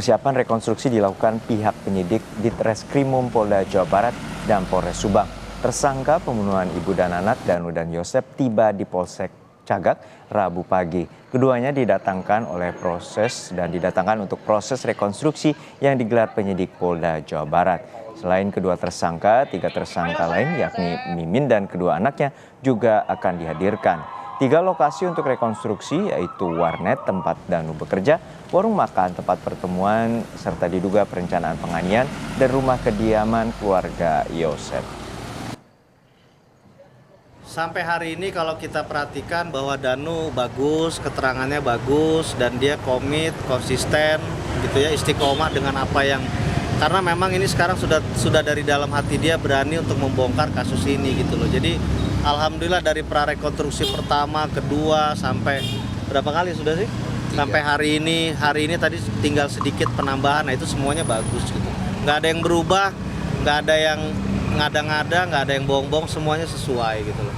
Persiapan rekonstruksi dilakukan pihak penyidik di Treskrimum Polda Jawa Barat dan Polres Subang. Tersangka pembunuhan ibu dan anak Danu dan Yosep tiba di Polsek Cagak Rabu pagi. Keduanya didatangkan untuk proses rekonstruksi yang digelar penyidik Polda Jawa Barat. Selain kedua tersangka, 3 tersangka lain yakni Mimin dan kedua anaknya juga akan dihadirkan. 3 lokasi untuk rekonstruksi yaitu warnet tempat Danu bekerja, warung makan tempat pertemuan, serta diduga perencanaan penganiayaan dan rumah kediaman keluarga Yosep. Sampai hari ini kalau kita perhatikan bahwa Danu bagus, keterangannya bagus, dan dia komit, konsisten, gitu ya, istiqomah dengan apa yang, karena memang ini sekarang sudah dari dalam hati dia berani untuk membongkar kasus ini gitu loh. Jadi alhamdulillah dari prarekonstruksi pertama, kedua, sampai berapa kali sudah sih? Sampai hari ini tadi tinggal sedikit penambahan, nah itu semuanya bagus gitu. Nggak ada yang berubah, nggak ada yang ngada-ngada, nggak ada yang bohong-bohong, semuanya sesuai gitu loh.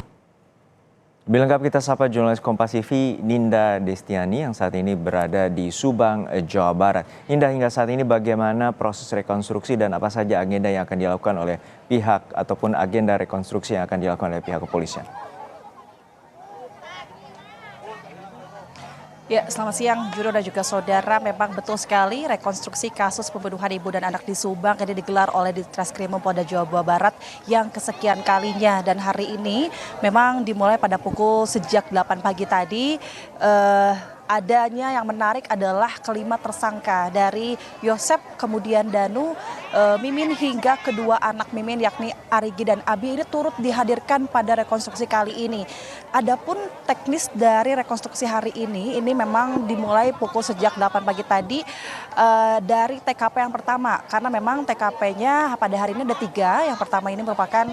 Lebih lengkap kita sapa jurnalis Kompas TV Ninda Destiani yang saat ini berada di Subang, Jawa Barat. Ninda, hingga saat ini bagaimana proses rekonstruksi dan apa saja agenda yang akan dilakukan oleh pihak ataupun agenda rekonstruksi yang akan dilakukan oleh pihak kepolisian? Ya, selamat siang Juro dan juga saudara. Memang betul sekali rekonstruksi kasus pembunuhan ibu dan anak di Subang ini digelar oleh Ditreskrimum Polda Jawa Barat yang kesekian kalinya. Dan hari ini memang dimulai pada pukul sejak 8 pagi tadi. Adanya yang menarik adalah kelima tersangka dari Yosep, kemudian Danu, Mimin hingga kedua anak Mimin yakni Arigi dan Abi ini turut dihadirkan pada rekonstruksi kali ini. Adapun teknis dari rekonstruksi hari ini memang dimulai pukul sejak 8 pagi tadi dari TKP yang pertama, karena memang TKP-nya pada hari ini ada 3. Yang pertama ini merupakan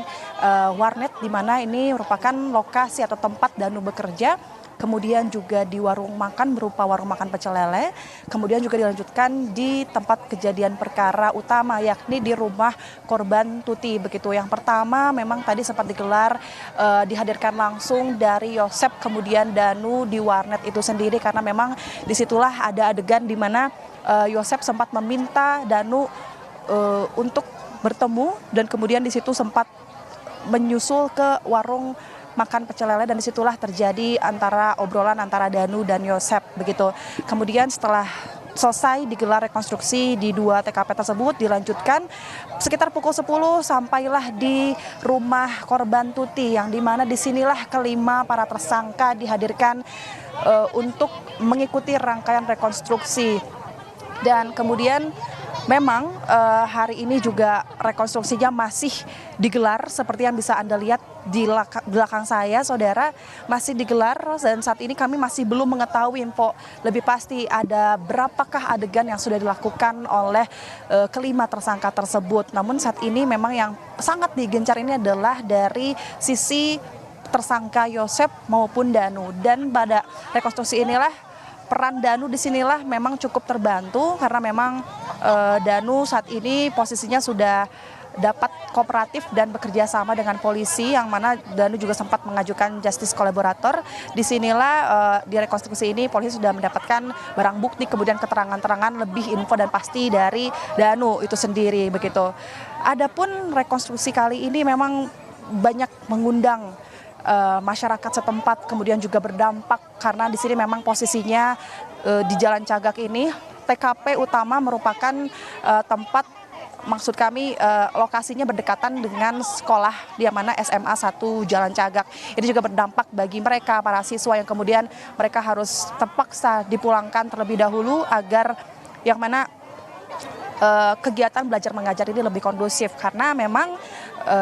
warnet, di mana ini merupakan lokasi atau tempat Danu bekerja. Kemudian juga di warung makan berupa warung makan pecel lele. Kemudian juga dilanjutkan di tempat kejadian perkara utama yakni di rumah korban Tuti. Begitu yang pertama memang tadi sempat digelar dihadirkan langsung dari Yosep kemudian Danu di warnet itu sendiri, karena memang disitulah ada adegan di mana Yosep sempat meminta Danu untuk bertemu dan kemudian di situ sempat menyusul ke warung makan pecel lele dan disitulah terjadi obrolan antara Danu dan Yosep begitu. Kemudian setelah selesai digelar rekonstruksi di 2 TKP tersebut, dilanjutkan sekitar pukul 10 sampailah di rumah korban Tuti, yang dimana disinilah kelima para tersangka dihadirkan untuk mengikuti rangkaian rekonstruksi. Dan kemudian memang hari ini juga rekonstruksinya masih digelar seperti yang bisa Anda lihat di belakang saya, saudara, masih digelar, dan saat ini kami masih belum mengetahui info lebih pasti ada berapakah adegan yang sudah dilakukan oleh kelima tersangka tersebut. Namun saat ini memang yang sangat digencar ini adalah dari sisi tersangka Yosep maupun Danu, dan pada rekonstruksi inilah peran Danu disinilah memang cukup terbantu, karena memang Danu saat ini posisinya sudah dapat kooperatif dan bekerja sama dengan polisi, yang mana Danu juga sempat mengajukan justice collaborator. Disinilah di rekonstruksi ini polisi sudah mendapatkan barang bukti, kemudian keterangan-keterangan lebih info dan pasti dari Danu itu sendiri begitu. Adapun rekonstruksi kali ini memang banyak mengundang masyarakat setempat, kemudian juga berdampak karena di sini memang posisinya di Jalan Cagak ini TKP utama merupakan tempat, maksud kami lokasinya berdekatan dengan sekolah di mana SMA 1 Jalan Cagak. Ini juga berdampak bagi mereka para siswa yang kemudian mereka harus terpaksa dipulangkan terlebih dahulu agar yang mana kegiatan belajar mengajar ini lebih kondusif, karena memang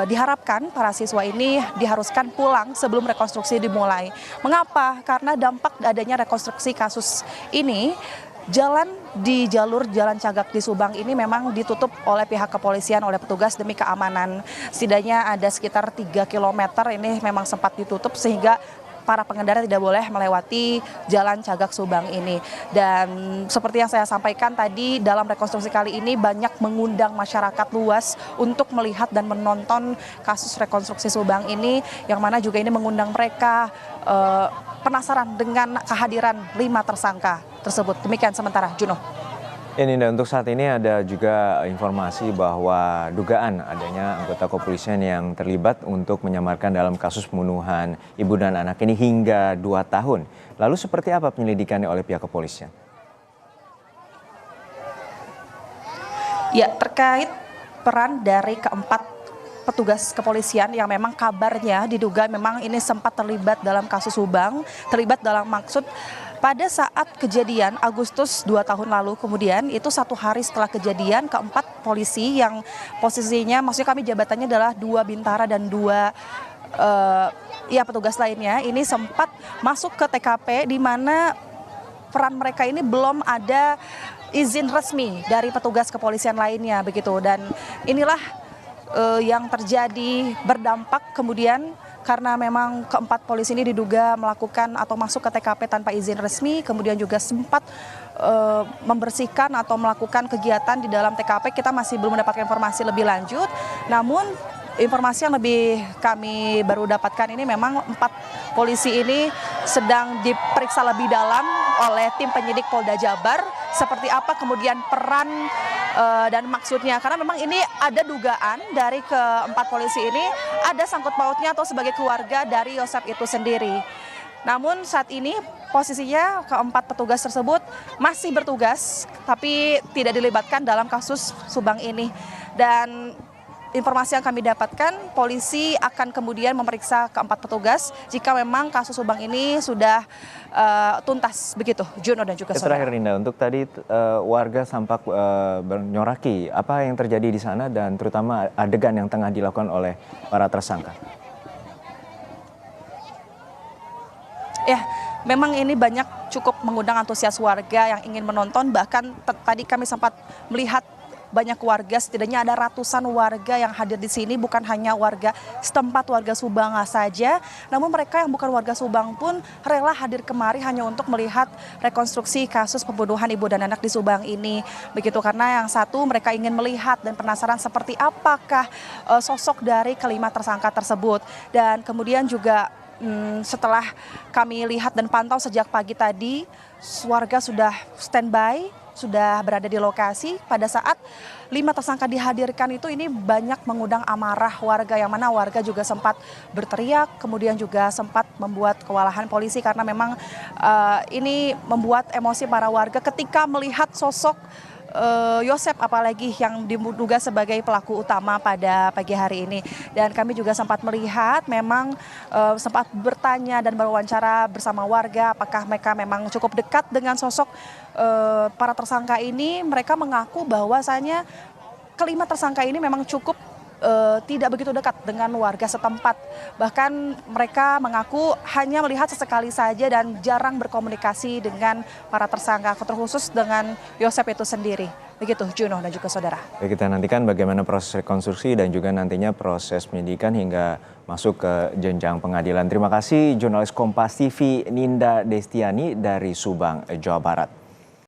diharapkan para siswa ini diharuskan pulang sebelum rekonstruksi dimulai. Mengapa? Karena dampak adanya rekonstruksi kasus ini, jalan di jalur Jalan Cagak di Subang ini memang ditutup oleh pihak kepolisian, oleh petugas demi keamanan. Setidaknya ada sekitar 3 km ini memang sempat ditutup sehingga para pengendara tidak boleh melewati Jalan Cagak Subang ini. Dan seperti yang saya sampaikan tadi, dalam rekonstruksi kali ini banyak mengundang masyarakat luas untuk melihat dan menonton kasus rekonstruksi Subang ini, yang mana juga ini mengundang mereka penasaran dengan kehadiran 5 tersangka tersebut. Demikian sementara, Juno. Ini dan untuk saat ini ada juga informasi bahwa dugaan adanya anggota kepolisian yang terlibat untuk menyamarkan dalam kasus pembunuhan ibu dan anak ini hingga 2 tahun. Lalu seperti apa penyelidikannya oleh pihak kepolisian? Ya, terkait peran dari keempat petugas kepolisian yang memang kabarnya diduga memang ini sempat terlibat dalam kasus Subang, terlibat dalam maksud pada saat kejadian Agustus 2 tahun lalu, kemudian itu 1 hari setelah kejadian, keempat polisi yang posisinya, maksudnya kami jabatannya adalah 2 bintara dan 2 petugas lainnya, ini sempat masuk ke TKP di mana peran mereka ini belum ada izin resmi dari petugas kepolisian lainnya begitu, dan inilah yang terjadi berdampak kemudian karena memang keempat polisi ini diduga melakukan atau masuk ke TKP tanpa izin resmi, kemudian juga sempat membersihkan atau melakukan kegiatan di dalam TKP. Kita masih belum mendapatkan informasi lebih lanjut, namun informasi yang lebih kami baru dapatkan ini memang 4 polisi ini sedang diperiksa lebih dalam oleh tim penyidik Polda Jabar, seperti apa kemudian peran dan maksudnya, karena memang ini ada dugaan dari keempat polisi ini ada sangkut pautnya atau sebagai keluarga dari Yosep itu sendiri. Namun saat ini posisinya keempat petugas tersebut masih bertugas tapi tidak dilibatkan dalam kasus Subang ini, dan informasi yang kami dapatkan, polisi akan kemudian memeriksa keempat petugas jika memang kasus Subang ini sudah tuntas begitu, Juno dan juga saudara. Terakhir Ninda, untuk tadi warga sampak menyoraki apa yang terjadi di sana dan terutama adegan yang tengah dilakukan oleh para tersangka. Ya, memang ini banyak cukup mengundang antusias warga yang ingin menonton, bahkan tadi kami sempat melihat banyak warga, setidaknya ada ratusan warga yang hadir di sini, bukan hanya warga setempat, warga Subang saja, namun mereka yang bukan warga Subang pun rela hadir kemari hanya untuk melihat rekonstruksi kasus pembunuhan ibu dan anak di Subang ini. Begitu, karena yang satu mereka ingin melihat dan penasaran seperti apakah sosok dari kelima tersangka tersebut. Dan kemudian juga setelah kami lihat dan pantau sejak pagi tadi, warga sudah standby, sudah berada di lokasi pada saat 5 tersangka dihadirkan itu. Ini banyak mengundang amarah warga, yang mana warga juga sempat berteriak, kemudian juga sempat membuat kewalahan polisi karena memang ini membuat emosi para warga ketika melihat sosok Yosep, apalagi yang diduga sebagai pelaku utama pada pagi hari ini. Dan kami juga sempat melihat, memang sempat bertanya dan berwawancara bersama warga apakah mereka memang cukup dekat dengan sosok para tersangka ini. Mereka mengaku bahwasanya kelima tersangka ini memang cukup tidak begitu dekat dengan warga setempat. Bahkan mereka mengaku hanya melihat sesekali saja dan jarang berkomunikasi dengan para tersangka, terkhusus dengan Yosep itu sendiri. Begitu, Juno dan juga saudara. Baik, kita nantikan bagaimana proses rekonstruksi dan juga nantinya proses penyidikan hingga masuk ke jenjang pengadilan. Terima kasih jurnalis Kompas TV Ninda Destiani dari Subang, Jawa Barat.